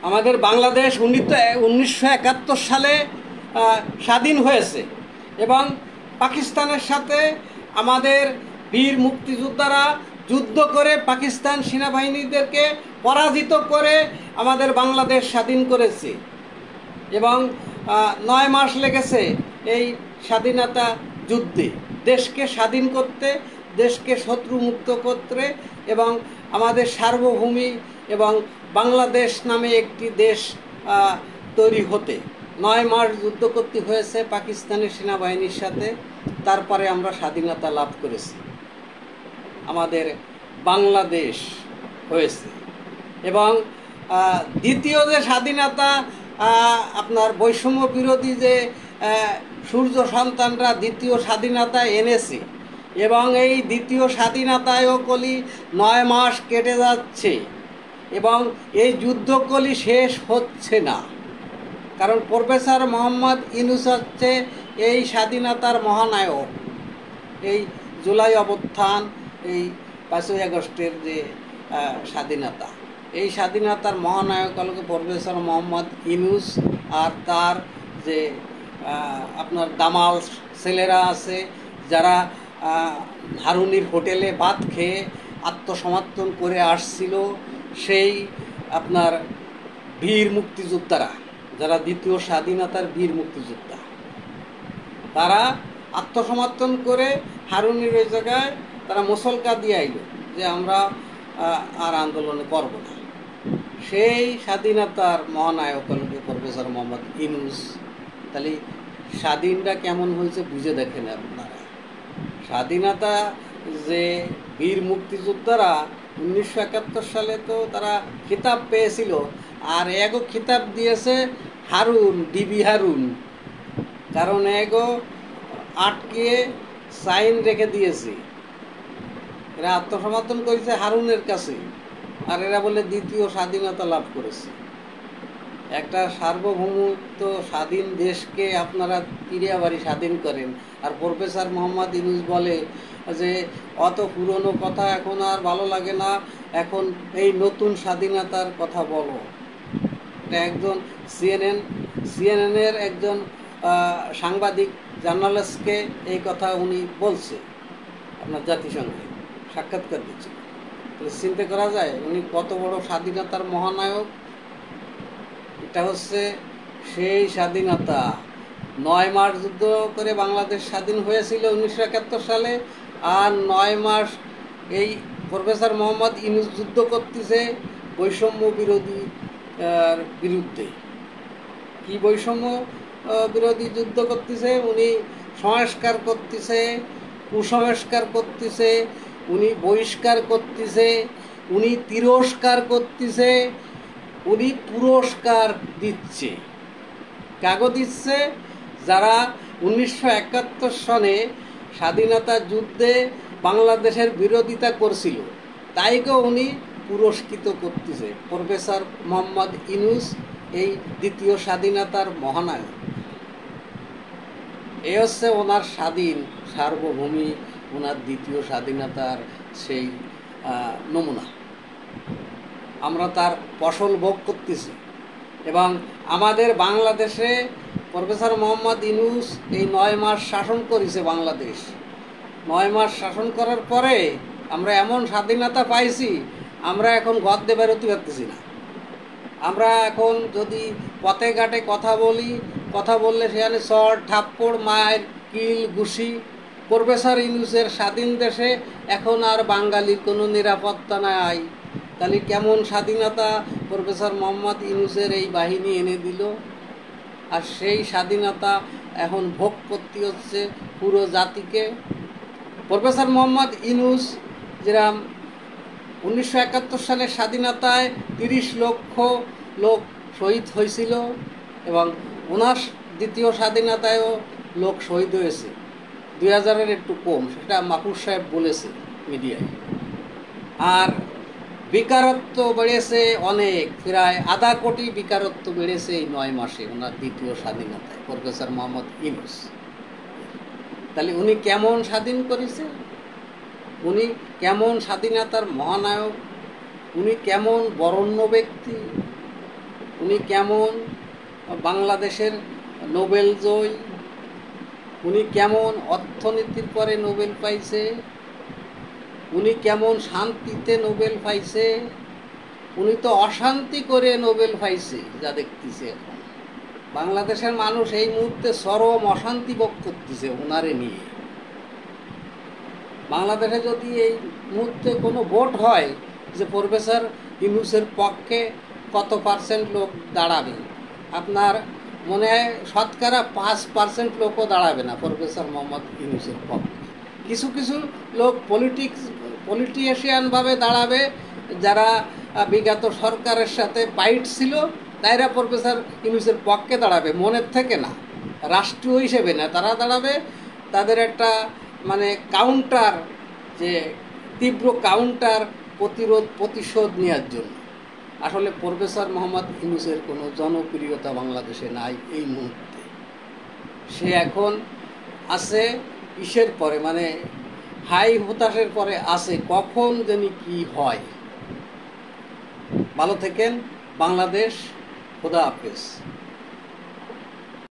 আমাদের বাংলাদেশ 1971 সালে স্বাধীন হয়েছে এবং পাকিস্তানের সাথে আমাদের বীর মুক্তিযোদ্ধারা যুদ্ধ করে পাকিস্তান সেনাবাহিনীদেরকে পরাজিত করে আমাদের বাংলাদেশ স্বাধীন করেছে এবং 9 মাস লেগেছে এই স্বাধীনতা যুদ্ধে দেশকে স্বাধীন করতে, দেশকে শত্রুমুক্ত করতে এবং আমাদের সার্বভৌমি এবং বাংলাদেশ নামে একটি দেশ তৈরি হতে 9 মাস যুদ্ধ করতে হয়েছে পাকিস্তানের সেনাবাহিনীর সাথে। তারপরে আমরা স্বাধীনতা লাভ করেছি, আমাদের বাংলাদেশ হয়েছে। এবং দ্বিতীয় যে স্বাধীনতা, আপনার বৈষম্য বিরোধী যে সূর্য সন্তানরা দ্বিতীয় স্বাধীনতা এনেছে এবং এই দ্বিতীয় স্বাধীনতায়ও কলি 9 মাস কেটে যাচ্ছে এবং এই যুদ্ধকলি শেষ হচ্ছে না। কারণ প্রফেসর মোহাম্মদ ইউনূস হচ্ছে এই স্বাধীনতার মহানায়ক। এই জুলাই অভ্যুত্থান, এই 5ই আগস্টের যে স্বাধীনতা, এই স্বাধীনতার মহানায়ক হল প্রফেসর মোহাম্মদ ইউনূস আর তার যে আপনার দামাল ছেলেরা আছে যারা হারুনির হোটেলে ভাত খেয়ে আত্মসমর্পণ করে আসছিল, সেই আপনার বীর মুক্তিযোদ্ধারা যারা দ্বিতীয় স্বাধীনতার বীর মুক্তিযোদ্ধা, তারা আত্মসমর্পণ করে হারুনির ওই জায়গায় তারা মুসলকা দিয়ে আইল যে আমরা আর আন্দোলনে করব না। সেই স্বাধীনতার মহানায়ক হল প্রফেসর মোহাম্মদ ইউনূস। তাহলে স্বাধীনটা কেমন হয়েছে বুঝে দেখেন আপনারা। স্বাধীনতা যে বীর মুক্তিযোদ্ধারা 1971 সালে তো তারা খিতাব পেয়েছিল, আর এগো খিতাব দিয়েছে হারুন, ডিবি হারুন। কারণ এগো আটকে সাইন রেখে দিয়েছে, এরা আত্মসমর্পণ করেছে হারুনের কাছে, আর এরা বলে দ্বিতীয় স্বাধীনতা লাভ করেছে। একটা সার্বভৌমত্ব স্বাধীন দেশকে আপনারা পিরিয়াবাড়ি স্বাধীন করেন, আর প্রফেসর মোহাম্মদ ইউনূস বলে যে অত পুরনো কথা এখন আর ভালো লাগে না, এখন এই নতুন স্বাধীনতার কথা বলো। এটা একজন সিএনএনের একজন সাংবাদিক জার্নালিস্টকে এই কথা উনি বলছে, আপনার জাতিসংঘে সাক্ষাৎকার দিচ্ছে। তাহলে চিন্তা করা যায় উনি কত বড় স্বাধীনতার মহানায়ক। এটা হচ্ছে সেই স্বাধীনতা। 9 মাস যুদ্ধ করে বাংলাদেশ স্বাধীন হয়েছিল 1971 সালে, আর 9 মাস এই প্রফেসর মোহাম্মদ ইউনূস যুদ্ধ করতেছে বৈষম্য বিরোধী বিরুদ্ধে। কি বৈষম্য বিরোধী যুদ্ধ করতেছে? উনি সংস্কার করতেছে, কুসংস্কার করতেছে, উনি বহিষ্কার করতেছে, উনি তিরস্কার করতেছে, উনি পুরস্কার দিচ্ছে। কাগো দিচ্ছে যারা 1971 সনে স্বাধীনতা যুদ্ধে বাংলাদেশের বিরোধিতা করছিল, তাইকেও উনি পুরস্কৃত করতেছে। প্রফেসর মোহাম্মদ ইউনূস এই দ্বিতীয় স্বাধীনতার মহানায়ক। এই হচ্ছে ওনার স্বাধীন সার্বভৌমি, ওনার দ্বিতীয় স্বাধীনতার সেই নমুনা। আমরা তার ফসল ভোগ করতেছি। এবং আমাদের বাংলাদেশে প্রফেসর মোহাম্মদ ইউনূস এই 9 মাস শাসন করেছে বাংলাদেশ। 9 মাস শাসন করার পরে আমরা এমন স্বাধীনতা পাইছি, আমরা এখন ঘর দিয়ে বেরোতে পারতেছি না। আমরা এখন যদি পথে ঘাটে কথা বললে সেখানে চড়, থাপ্পড়, মায়ের, কিল, ঘুষি। প্রফেসর ইউনূসের স্বাধীন দেশে এখন আর বাঙালির কোনো নিরাপত্তা নাই। তাহলে কেমন স্বাধীনতা প্রফেসর মোহাম্মদ ইউনূসের এই বাহিনী এনে দিল, আর সেই স্বাধীনতা এখন ভোগ করতে হচ্ছে পুরো জাতিকে। প্রফেসর মোহাম্মদ ইউনূস যেরকম 1971 সালের স্বাধীনতায় 30 লক্ষ লোক শহীদ হয়েছিল, এবং ওনার দ্বিতীয় স্বাধীনতায়ও লোক শহীদ হয়েছে 2000-এর একটু কম, সেটা মাহফুজ সাহেব বলেছে মিডিয়ায়। আর বেকারত্ব বেড়েছে অনেক, প্রায় 1/2 কোটি বেকারত্ব বেড়েছে এই 9 মাসে ওনার দ্বিতীয় স্বাধীনতায় প্রফেসর মোহাম্মদ ইউনূস। তাহলে উনি কেমন স্বাধীন করেছে, উনি কেমন স্বাধীনতার মহানায়ক, উনি কেমন বরেণ্য ব্যক্তি, উনি কেমন বাংলাদেশের নোবেল জয়ী, উনি কেমন অর্থনীতির পরে নোবেল পাইছে, উনি কেমন শান্তিতে নোবেল পাইছে, উনি তো অশান্তি করে নোবেল পাইছে যা দেখতেছে এখন। বাংলাদেশের মানুষ এই মুহূর্তে চরম অশান্তি ভোগ করতেছে ওনারে নিয়ে। বাংলাদেশে যদি এই মুহূর্তে কোনো ভোট হয় যে প্রফেসর ইউনূসের পক্ষে কত পার্সেন্ট লোক দাঁড়াবে, আপনার মনে হয় শতকরা 5% লোকও দাঁড়াবে না প্রফেসর মোহাম্মদ ইউনূসের পক্ষে। কিছু কিছু লোক পলিটিশিয়ানভাবে দাঁড়াবে, যারা বিগত সরকারের সাথে পাইট ছিল, তাইরা প্রফেসর ইউনূসের পক্ষে দাঁড়াবে, মনের থেকে না, রাষ্ট্রীয় হিসেবে না, তারা দাঁড়াবে তাদের একটা মানে কাউন্টার, যে তীব্র কাউন্টার প্রতিশোধ নেওয়ার জন্য। আসলে প্রফেসর মোহাম্মদ ইউনূসের কোনো জনপ্রিয়তা বাংলাদেশে নাই এই মুহূর্তে। সে এখন আছে ইসের পরে, মানে হাই হতাশের পরে আছে কখন জানি কি হয়। ভালো থেকেন। বাংলাদেশ। খোদা হাফেজ।